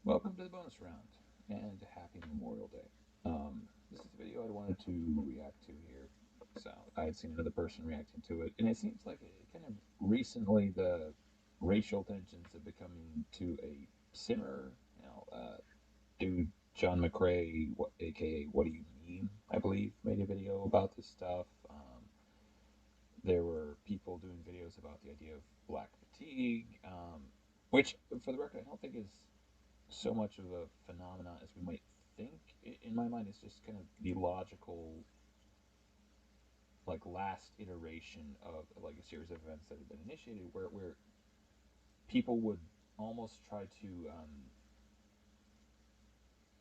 Welcome to the bonus round, and happy Memorial Day. This is a video I wanted to react to here. So I had seen another person reacting to it, and it seems like kind of recently the racial tensions have becoming to a simmer. Dude John McCrae, aka What Do You Mean, I believe, made a video about this stuff. There were people doing videos about the idea of black fatigue, which, for the record, I don't think is so much of a phenomenon as we might think. In my mind, it's just kind of the logical, like, last iteration of like a series of events that have been initiated, where people would almost try to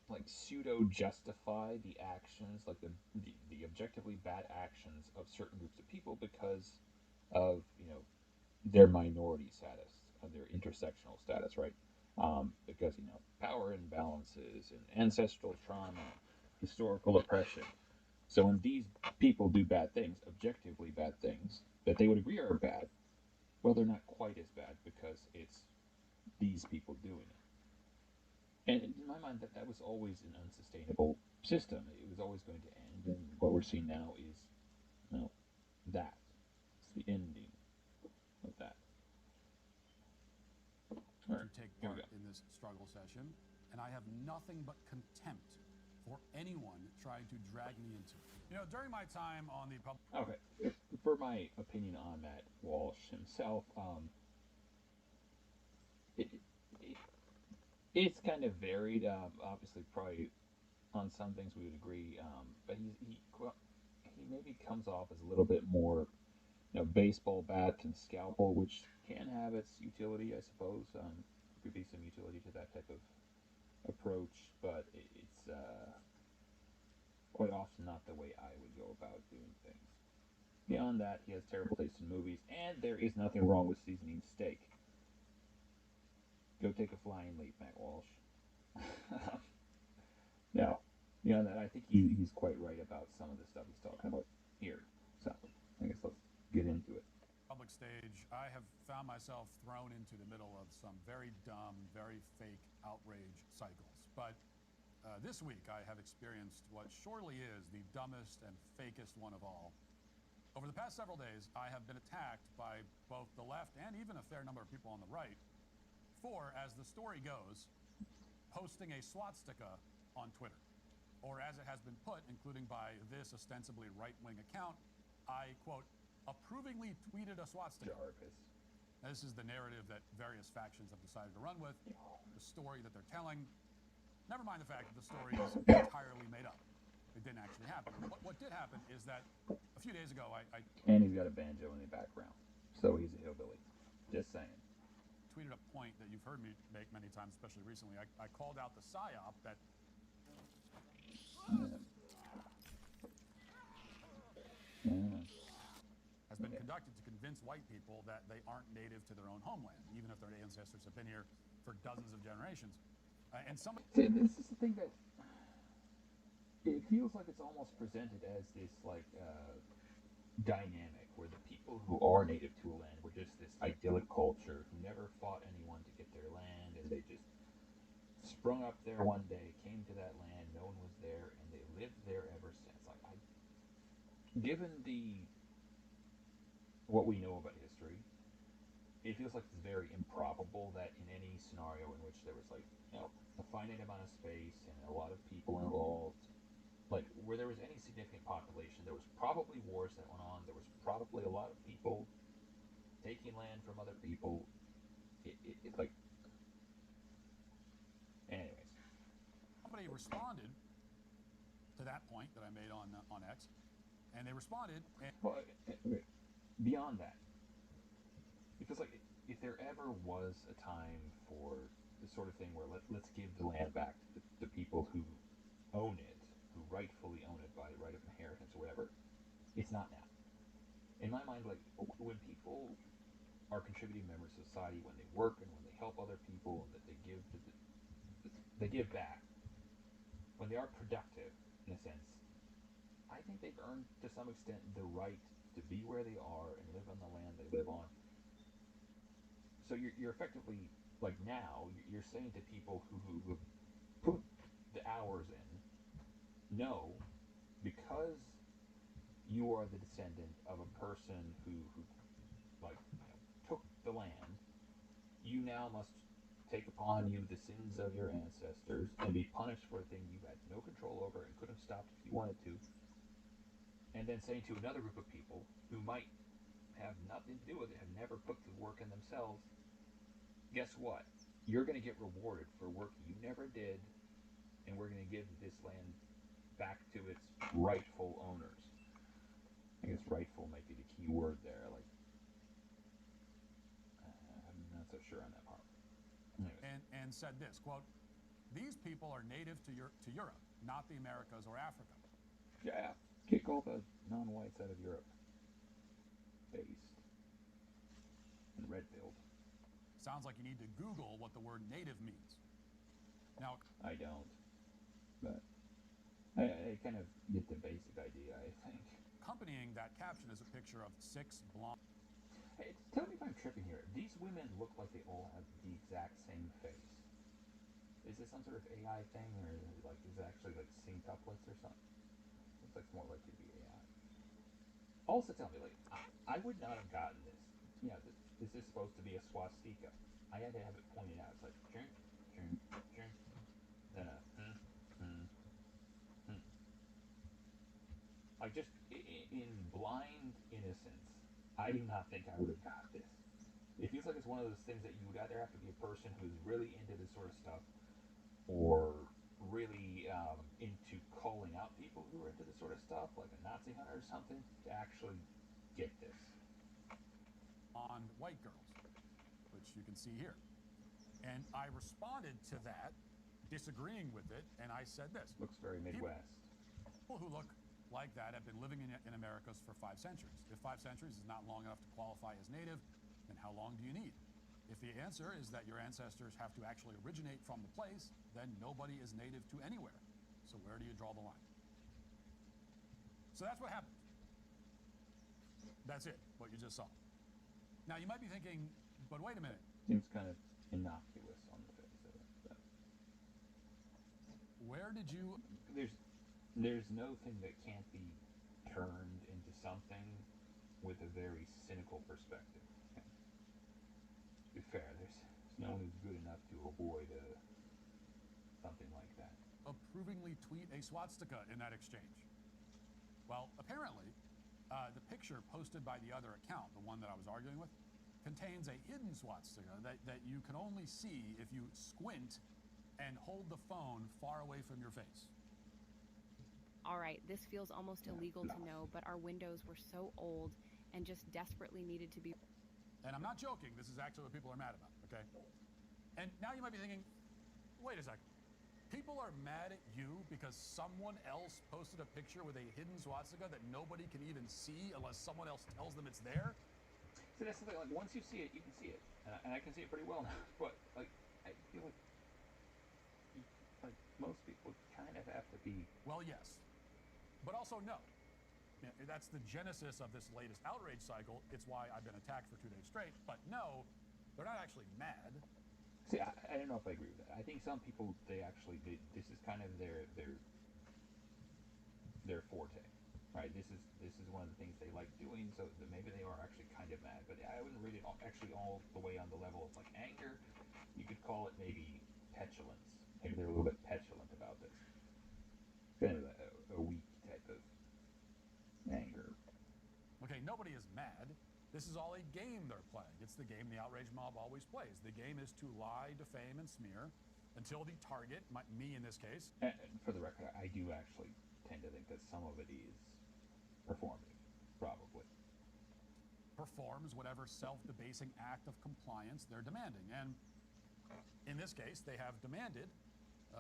like pseudo justify the actions, like the objectively bad actions of certain groups of people because of their minority status, of their intersectional status, right? Because power imbalances and ancestral trauma, historical oppression. So when these people do bad things, objectively bad things that they would agree are bad, well, they're not quite as bad because it's these people doing it. And in my mind, that was always an unsustainable system. It was always going to end, and what we're seeing now is, you know, that. It's the ending of that. All right, To take here we part go. in this struggle session, and I have nothing but contempt for anyone trying to drag me into it. During my time on the public. Okay, for my opinion on Matt Walsh himself, it, it, it's kind of varied. Obviously, probably on some things we would agree, but he maybe comes off as a little bit more, baseball bat and scalpel, which can have its utility, I suppose. There could be some utility to that type of approach, but it's quite often not the way I would go about doing things. Beyond that, he has terrible taste in movies, and there is nothing wrong with seasoning steak. Go take a flying leap, Matt Walsh. Now, beyond that, I think he's quite right about some of the stuff he's talking about here. So, I guess let's get into it. Public stage, I have found myself thrown into the middle of some very dumb, very fake outrage cycles. But this week, I have experienced what surely is the dumbest and fakest one of all. Over the past several days, I have been attacked by both the left and even a fair number of people on the right for, as the story goes, posting a swastika on Twitter. Or as it has been put, including by this ostensibly right-wing account, I, quote, approvingly tweeted a swastika. Now, this is the narrative that various factions have decided to run with, the story that they're telling. Never mind the fact that the story is entirely made up. It didn't actually happen. What did happen is that a few days ago, I And he's got a banjo in the background, so he's a hillbilly. Just saying. tweeted a point that you've heard me make many times, especially recently. I called out the PSYOP that has been conducted to convince white people that they aren't native to their own homeland, even if their ancestors have been here for dozens of generations. And some. See, this is the thing that it feels like it's almost presented as this like dynamic where the people who are native to a land were just this idyllic culture who never fought anyone to get their land, and they just sprung up there one day, came to that land, no one was there, and they lived there ever since. Given the what we know about history, it feels like it's very improbable that in any scenario in which there was a finite amount of space and a lot of people involved, like where there was any significant population, there was probably wars that went on. There was probably a lot of people taking land from other people. It's like, anyways. Somebody responded to that point that I made on X, and they responded. Well, okay. Beyond that, because like if there ever was a time for the sort of thing where let's give the land back to the people who own it, who rightfully own it by right of inheritance or whatever, it's not now. In my mind, like when people are contributing members of society, when they work and when they help other people, and that they give back, when they are productive in a sense, I think they've earned to some extent the right to be where they are and live on the land they live on. So you're effectively Like now, you're saying to people who have put the hours in, no, because you are the descendant of a person who like took the land, you now must take upon you the sins of your ancestors and be punished for a thing you had no control over and could have stopped if you wanted to. And then saying to another group of people who might have nothing to do with it, have never put the work in themselves, guess what? You're going to get rewarded for work you never did, and we're going to give this land back to its rightful owners. I guess rightful might be the key word there. Like, I'm not so sure on that part. Anyways. And said this, quote, "These people are native to Europe, not the Americas or Africa." Yeah, kick all the non-whites out of Europe. Based in Redfield. Sounds like you need to Google what the word native means. Now, I don't, but I kind of get the basic idea, I think. accompanying that caption is a picture of 6 blonde. Hey, tell me if I'm tripping here. These women look like they all have the exact same face. Is this some sort of AI thing, or like is it actually like synctuplets or something? Looks like it's more likely to be AI. Also, tell me, like, I would not have gotten this. Yeah, this is supposed to be a swastika. I had to have it pointed out. It's like, drink, drink, drink. Then a, hmm. Like, just in blind innocence, I do not think I would have got this. It feels like it's one of those things that you would either have to be a person who's really into this sort of stuff, or really into calling out people who are into this sort of stuff, like a Nazi hunter or something, to actually get this. On white girls, which you can see here. And I responded to that, disagreeing with it, and I said this. Looks very Midwest. People who look like that have been living in Americas for 5 centuries. If 5 centuries is not long enough to qualify as native, then how long do you need? If the answer is that your ancestors have to actually originate from the place, then nobody is native to anywhere. So where do you draw the line? So that's what happened. That's it, what you just saw. Now, you might be thinking, but wait a minute. Seems kind of innocuous on the face of it. But where did you... There's no thing that can't be turned into something with a very cynical perspective. Okay? To be fair, there's no one who's good enough to avoid something like that. Approvingly tweet a swastika in that exchange. Well, apparently, the picture posted by the other account, the one that I was arguing with, contains a hidden swastika that you can only see if you squint and hold the phone far away from your face. All right, this feels almost illegal to know, but our windows were so old and just desperately needed to be... And I'm not joking, this is actually what people are mad about, okay? And now you might be thinking, wait a second. People are mad at you because someone else posted a picture with a hidden swastika that nobody can even see unless someone else tells them it's there? So that's the thing, like, once you see it, you can see it. And I can see it pretty well now. But, like, I feel like most people kind of have to be... Well, yes. But also no. That's the genesis of this latest outrage cycle. It's why I've been attacked for 2 days straight. But no, they're not actually mad. See, I don't know if I agree with that. I think some people, this is kind of their forte, right? This is one of the things they like doing, so that maybe they are actually kind of mad. But I wouldn't read it actually all the way on the level of like anger. You could call it maybe petulance. Maybe they're a little bit petulant about this. Kind of a weak type of anger. Okay, nobody is mad. This is all a game they're playing. It's the game the outrage mob always plays. The game is to lie, defame, and smear until the target, me in this case. And for the record, I do actually tend to think that some of it is performative, probably. Performs whatever self-debasing act of compliance they're demanding. And in this case, they have demanded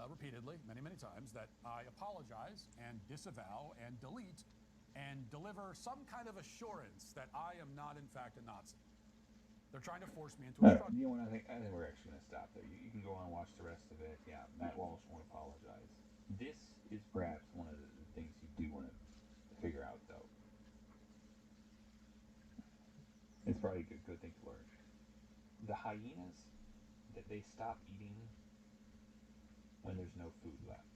repeatedly, many, many times, that I apologize and disavow and delete and deliver some kind of assurance that I am not, in fact, a Nazi. They're trying to force me into a struggle. You know what, I think we're actually going to stop there. You can go on and watch the rest of it. Yeah, Matt Walsh won't apologize. This is perhaps one of the things you do want to figure out, though. It's probably a good thing to learn. The hyenas that they stop eating when there's no food left.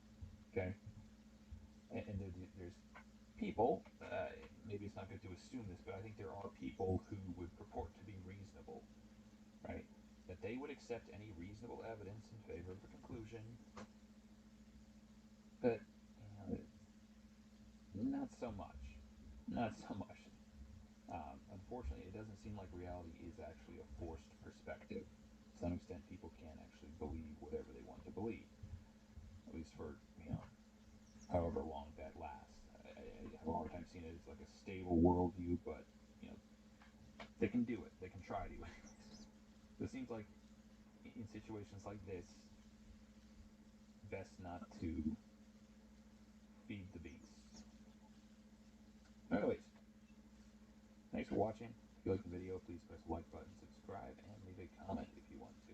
Okay, and there's people. Maybe it's not good to assume this, but I think there are people who would purport to be reasonable, right? That they would accept any reasonable evidence in favor of a conclusion, but not so much. Not so much. Unfortunately, it doesn't seem like reality is actually a forced perspective. To some extent, people can actually believe whatever they want to believe, at least for however long that lasts. I have a hard time seeing it as like a stable worldview, but you know they can do it. They can try to. So it seems like in situations like this, best not to feed the beast. Anyways, thanks for watching. If you like the video, please press the like button, subscribe, and leave a comment if you want to.